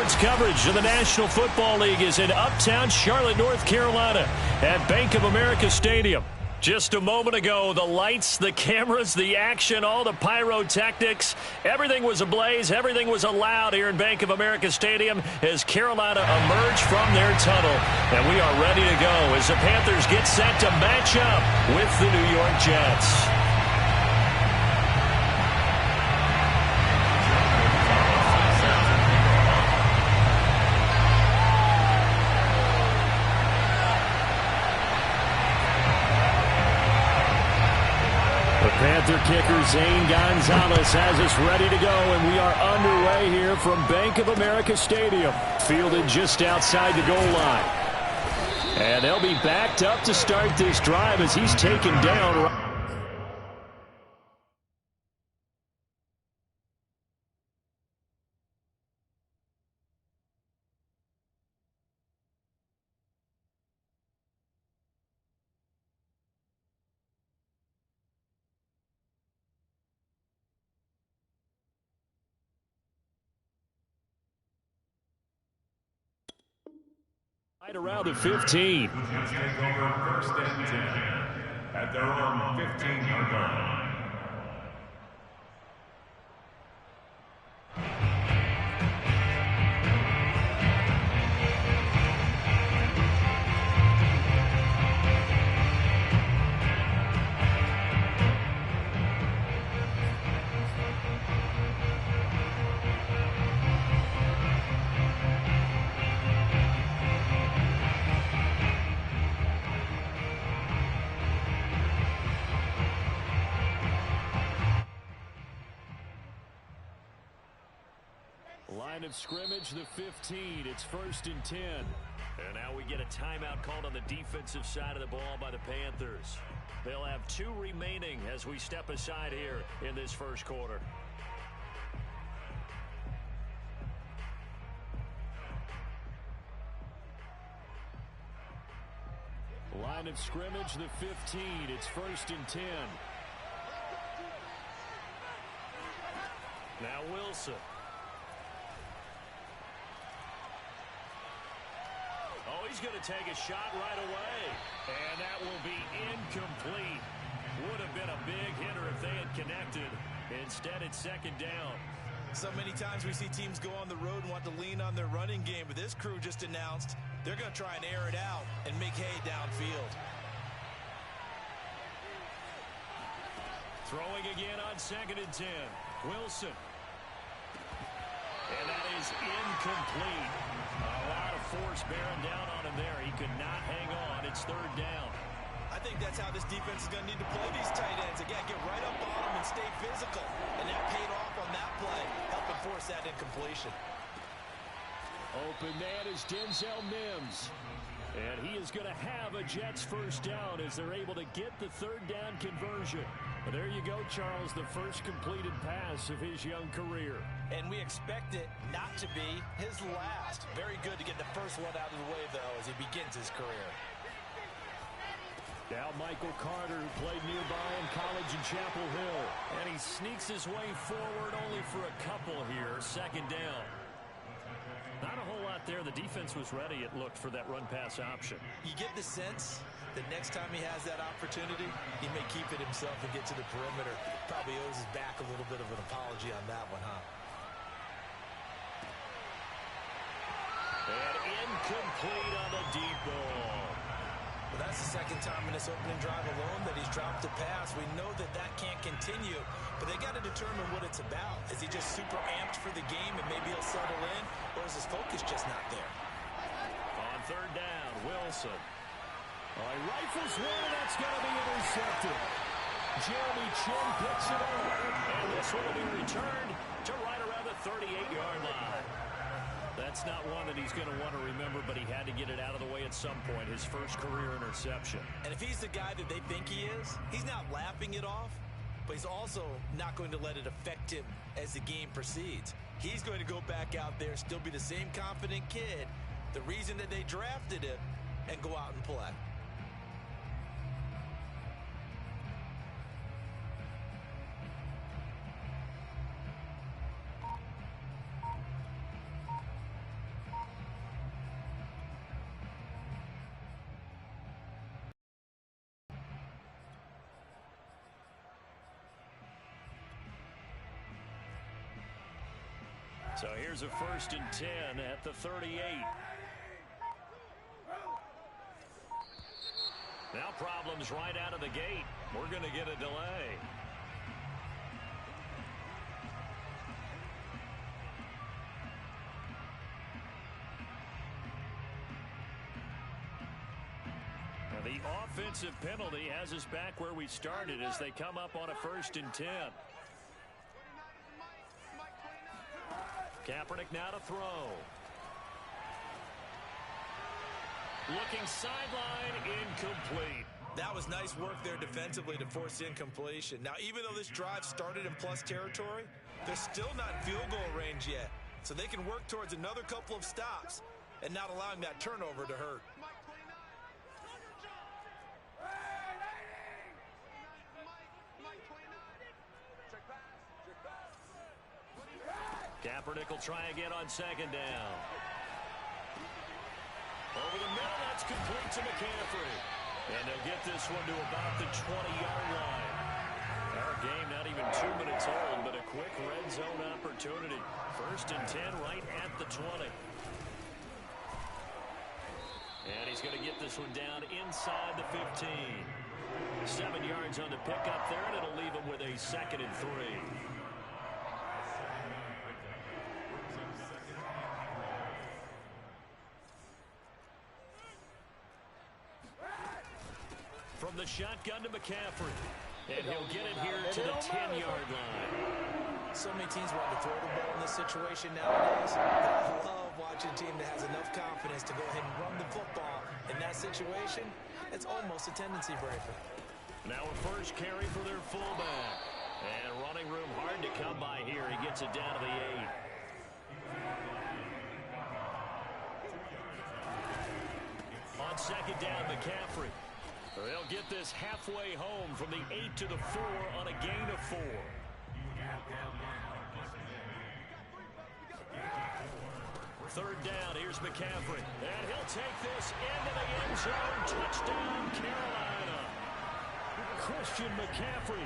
Sports coverage of the National Football League is in uptown Charlotte, North Carolina at Bank of America Stadium. Just a moment ago, the lights, the cameras, the action, all the pyrotechnics, everything was ablaze, everything was allowed here in Bank of America Stadium as Carolina emerged from their tunnel. And we are ready to go as the Panthers get set to match up with the New York Jets. Panther kicker Zane Gonzalez has us ready to go, and we are underway here from Bank of America Stadium, fielded just outside the goal line. And they'll be backed up to start this drive as he's taken down. Right around the 15. Take over first and 10 at their own 15-yard line. Line of scrimmage, the 15. It's first and 10. And now we get a timeout called on the defensive side of the ball by the Panthers. They'll have 2 remaining as we step aside here in this first quarter. Line of scrimmage, the 15. It's first and 10. Now Wilson. Oh, he's going to take a shot right away. And that will be incomplete. Would have been a big hitter if they had connected. Instead, it's second down. So many times we see teams go on the road and want to lean on their running game, but this crew just announced they're going to try and air it out and make hay downfield. Throwing again on second and 10. Wilson. And that is incomplete. A lot of force bearing down on him there. He could not hang on. It's third down. I think that's how this defense is going to need to play these tight ends. Again, get right up on them and stay physical. And that paid off on that play, helping force that incompletion. Open man is Denzel Mims. And he is going to have a Jets first down as they're able to get the third down conversion. But there you go, Charles, the first completed pass of his young career. And we expect it not to be his last. Very good to get the first one out of the way, though, as he begins his career. Now Michael Carter, who played nearby in college in Chapel Hill. And he sneaks his way forward only for a couple here. Second down. Not a whole lot there. The defense was ready, it looked, for that run-pass option. You get the sense that next time he has that opportunity, he may keep it himself and get to the perimeter. Probably owes his back a little bit of an apology on that one, huh? And incomplete on the deep ball. Well, that's the second time in this opening drive alone that he's dropped a pass. We know that that can't continue, but they got to determine what it's about. Is he just super amped for the game and maybe he'll settle in, or is his focus just not there? On third down, Wilson. Oh, he rifles one, and that's going to be intercepted. Jeremy Chin picks it up, and this one will be returned to right around the 38-yard line. That's not one that he's going to want to remember, but he had to get it out of the way at some point, his first career interception. And if he's the guy that they think he is, he's not laughing it off, but he's also not going to let it affect him as the game proceeds. He's going to go back out there, still be the same confident kid, the reason that they drafted him, and go out and play. So here's a 1st and 10 at the 38. Now problems right out of the gate. We're going to get a delay. Now the offensive penalty has us back where we started as they come up on a 1st and 10. Kaepernick now to throw. Looking sideline, incomplete. That was nice work there defensively to force incompletion. Now, even though this drive started in plus territory, they're still not in field goal range yet. So they can work towards another couple of stops and not allowing that turnover to hurt. Kaepernick will try again on 2nd down. Over the middle, that's complete to McCaffrey. And they'll get this one to about the 20-yard line. Our game not even 2 minutes old, but a quick red zone opportunity. 1st and 10 right at the 20. And he's going to get this one down inside the 15. 7 yards on the pickup there, and it'll leave him with a 2nd and 3. From the shotgun to McCaffrey. And he'll get it here to the 10-yard line. So many teams want to throw the ball in this situation nowadays. I love watching a team that has enough confidence to go ahead and run the football. In that situation, it's almost a tendency breaker. Now a first carry for their fullback. And running room hard to come by here. He gets it down to the 8. On 2nd down, McCaffrey. They'll get this halfway home from the 8 to the 4 on a gain of 4. 3rd down, here's McCaffrey. And he'll take this into the end zone. Touchdown, Carolina. Christian McCaffrey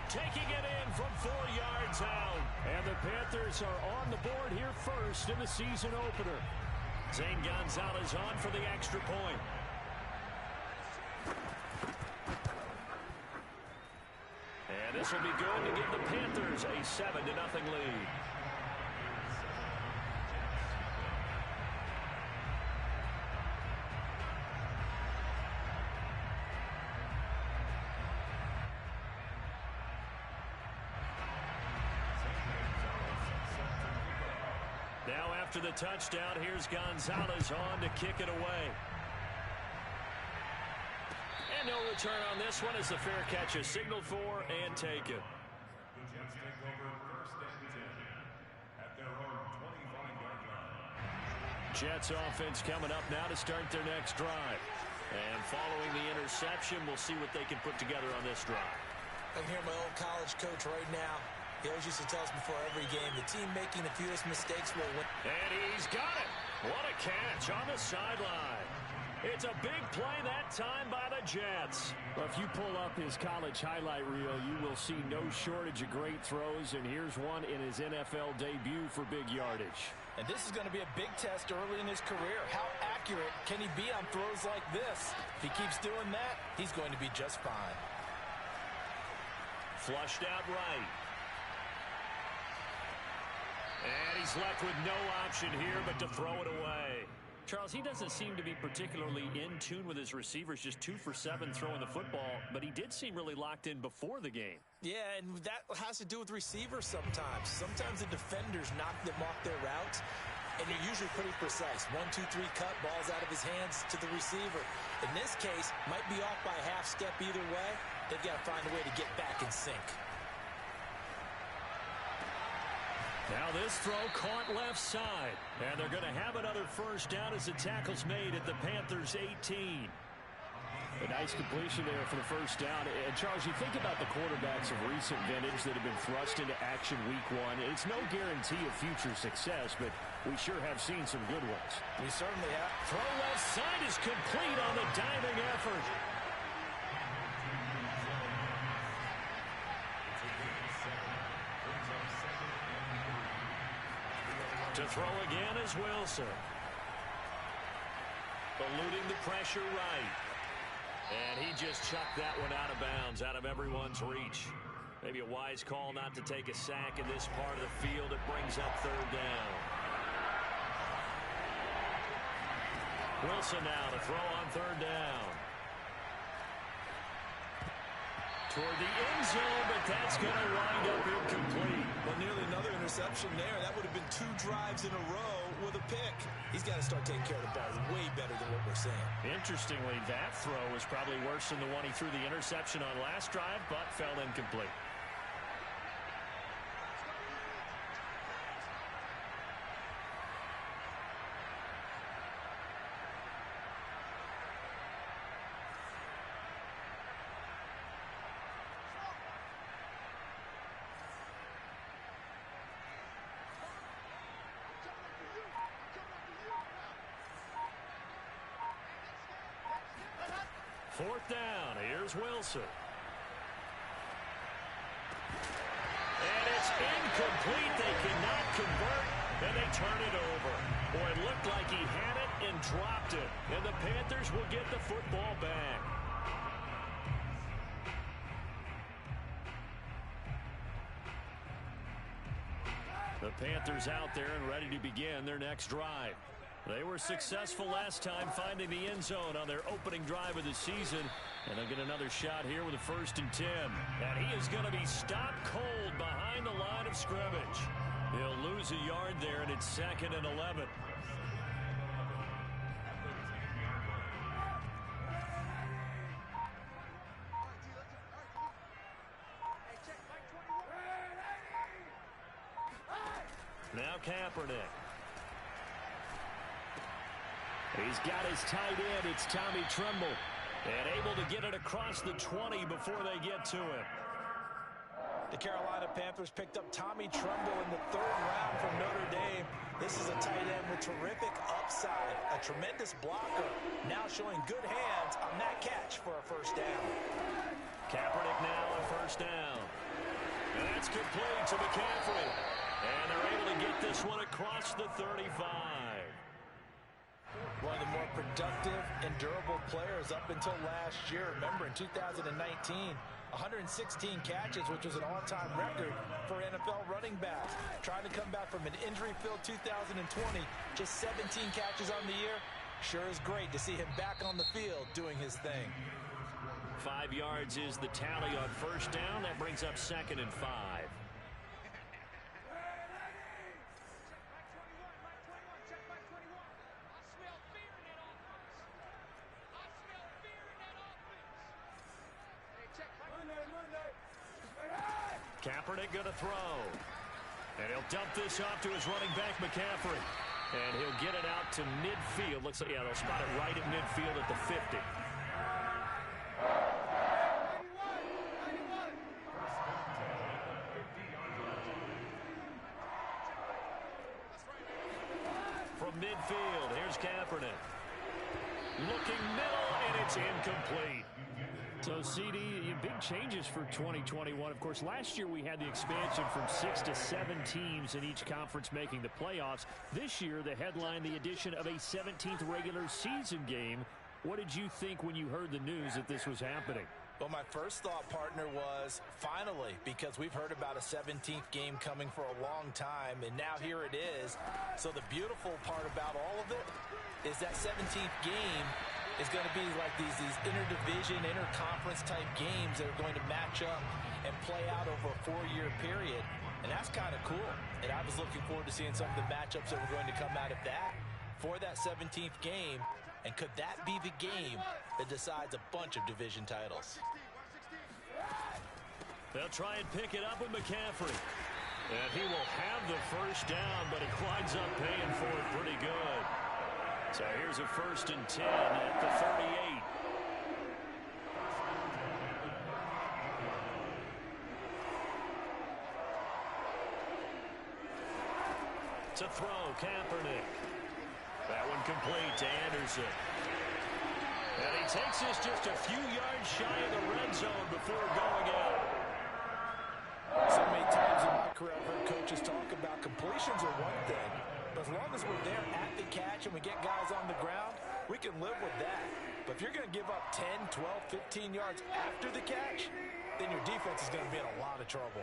taking it in from 4 yards out. And the Panthers are on the board here first in the season opener. Zane Gonzalez on for the extra point. And this will be good to give the Panthers a 7-0 lead. Now after the touchdown, here's Gonzalez on to kick it away. And no return on this one as the fair catch is signaled for and taken. The Jets take over 1st and 10 at their own 25-yard line. Jets offense coming up now to start their next drive. And following the interception, we'll see what they can put together on this drive. I can hear my old college coach right now. He always used to tell us before every game, the team making the fewest mistakes will win. And he's got it. What a catch on the sideline. It's a big play that time by the Jets. Well, if you pull up his college highlight reel, you will see no shortage of great throws, and here's one in his NFL debut for big yardage. And this is going to be a big test early in his career. How accurate can he be on throws like this? If he keeps doing that, he's going to be just fine. Flushed out right. And he's left with no option here but to throw it away. Charles, he doesn't seem to be particularly in tune with his receivers, just 2 for 7 throwing the football, but he did seem really locked in before the game. Yeah, and that has to do with receivers sometimes. Sometimes the defenders knock them off their routes, and they're usually pretty precise. 1, 2, 3 cut, balls out of his hands to the receiver. In this case, might be off by a half step either way. They've got to find a way to get back in sync. Now this throw caught left side. And they're going to have another first down as the tackle's made at the Panthers' 18. A nice completion there for the first down. And, Charles, you think about the quarterbacks of recent vintage that have been thrust into action week 1. It's no guarantee of future success, but we sure have seen some good ones. We certainly have. Throw left side is complete on the diving effort. To throw again is Wilson. Eluding the pressure right. And he just chucked that one out of bounds, out of everyone's reach. Maybe a wise call not to take a sack in this part of the field. It brings up third down. Wilson now to throw on third down. Toward the end zone, but that's going to wind up incomplete. Well, nearly another interception there. That would have been 2 drives in a row with a pick. He's got to start taking care of the ball way better than what we're seeing. Interestingly, that throw was probably worse than the one he threw the interception on last drive, but fell incomplete. Fourth down. Here's Wilson. And it's incomplete. They cannot convert, and they turn it over. Boy, it looked like he had it and dropped it. And the Panthers will get the football back. The Panthers out there and ready to begin their next drive. They were successful last time finding the end zone on their opening drive of the season. And they'll get another shot here with a 1st and 10. And he is going to be stopped cold behind the line of scrimmage. He'll lose a yard there, and it's 2nd and 11. Now Kaepernick. He's got his tight end. It's Tommy Tremble. And able to get it across the 20 before they get to him. The Carolina Panthers picked up Tommy Tremble in the 3rd round from Notre Dame. This is a tight end with terrific upside. A tremendous blocker. Now showing good hands on that catch for a 1st down. Kaepernick now a 1st down. And that's complete to McCaffrey. And they're able to get this one across the 35. One of the more productive and durable players up until last year. Remember, in 2019, 116 catches, which was an all-time record for NFL running backs. Trying to come back from an injury-filled 2020, just 17 catches on the year. Sure is great to see him back on the field doing his thing. 5 yards is the tally on 1st down. That brings up 2nd and 5. Kaepernick going to throw. And he'll dump this off to his running back, McCaffrey. And he'll get it out to midfield. Looks like, yeah, they'll spot it right at midfield at the 50. From midfield, here's Kaepernick. Looking middle, and it's incomplete. So, CD, big changes for 2021. Of course, last year we had the expansion from 6 to 7 teams in each conference making the playoffs. This year, the headline, the addition of a 17th regular season game. What did you think when you heard the news that this was happening? Well, my first thought, partner, was finally, because we've heard about a 17th game coming for a long time, and now here it is. So the beautiful part about all of it is that 17th game is going to be like these interdivision, interconference type games that are going to match up and play out over a 4-year period. And that's kind of cool. And I was looking forward to seeing some of the matchups that were going to come out of that for that 17th game. And could that be the game that decides a bunch of division titles? They'll try and pick it up with McCaffrey. And he will have the 1st down, but he winds up paying for it pretty good. So here's a 1st and 10 at the 38. To throw, Kaepernick. That one complete to Anderson. And he takes this just a few yards shy of the red zone before going out. So many times in my career I've heard coaches talk about completions are one thing, As long as we're there at the catch and we get guys on the ground, we can live with that. But if you're going to give up 10, 12, 15 yards after the catch, then your defense is going to be in a lot of trouble.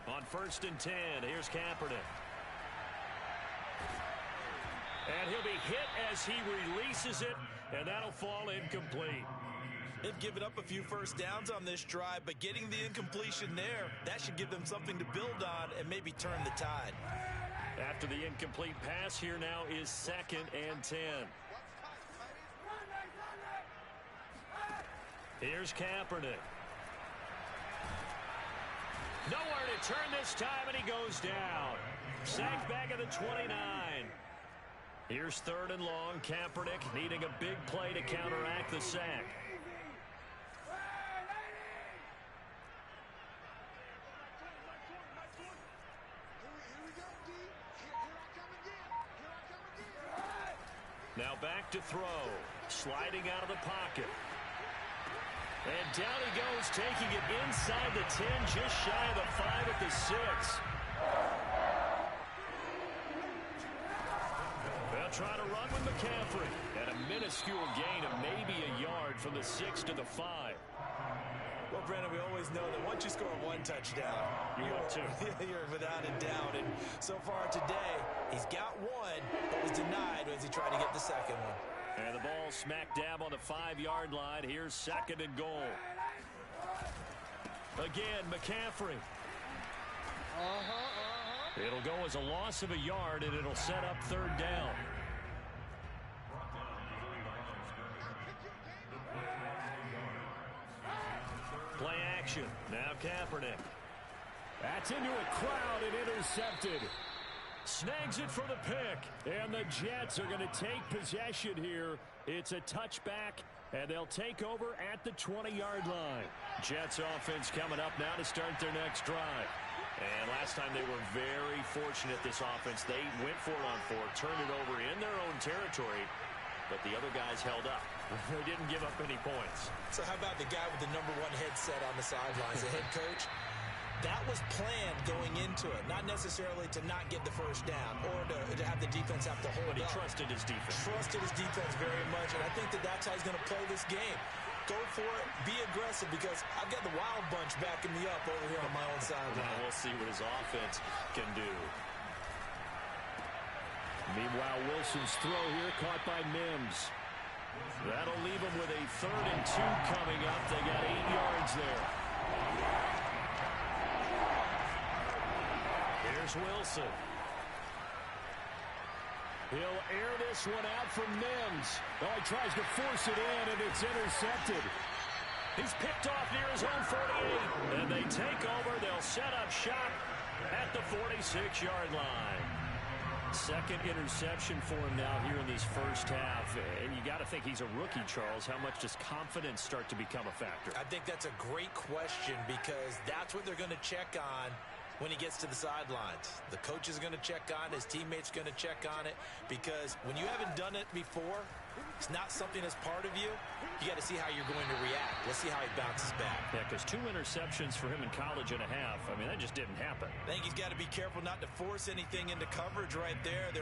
On 1st and 10, here's Kaepernick. And he'll be hit as he releases it, and that'll fall incomplete. They've given up a few first downs on this drive, but getting the incompletion there, that should give them something to build on and maybe turn the tide. After the incomplete pass, here now is 2nd and 10. Here's Kaepernick. Nowhere to turn this time, and he goes down. Sacked back at the 29. Here's 3rd and long. Kaepernick needing a big play to counteract the sack. Now back to throw. Sliding out of the pocket. And down he goes, taking it inside the 10, just shy of the 5 at the 6. They'll try to run with McCaffrey. And a minuscule gain of maybe a yard from the 6 to the 5. Well, Brandon, we always know that once you score one touchdown, you're without a doubt. And so far today, he's got one, but was denied as he tried to get the second one. And the ball smack dab on the 5-yard line. Here's 2nd and goal. Again, McCaffrey. It'll go as a loss of a yard, and it'll set up 3rd down. Play action. Now Kaepernick. That's into a crowd and intercepted. Snags it for the pick. And the Jets are going to take possession here. It's a touchback, and they'll take over at the 20-yard line. Jets offense coming up now to start their next drive. And last time they were very fortunate, this offense. They went for it on 4, turned it over in their own territory, but the other guys held up. They didn't give up any points. So how about the guy with the #1 headset on the sidelines, the head coach? That was planned going into it, not necessarily to not get the first down or to have the defense have to hold up. But he trusted his defense. Trusted his defense very much, and I think that that's how he's going to play this game. Go for it, be aggressive, because I've got the Wild Bunch backing me up over here on my own sideline. Now we'll see what his offense can do. Meanwhile, Wilson's throw here caught by Mims. That'll leave him with a 3rd and 2 coming up. They got 8 yards there. Here's Wilson. He'll air this one out from Mims. Oh, he tries to force it in, and it's intercepted. He's picked off near his own 48. And they take over. They'll set up shop at the 46-yard line. 2nd interception for him now here in this first half. And you got to think he's a rookie, Charles. How much does confidence start to become a factor? I think that's a great question, because that's what they're going to check on when he gets to the sidelines. The coach is going to check on it. His teammates are going to check on it, because when you haven't done it before, it's not something that's part of you. You got to see how you're going to react. Let's see how he bounces back. Yeah, because 2 interceptions for him in college and a half. I mean, that just didn't happen. I think he's got to be careful not to force anything into coverage right there.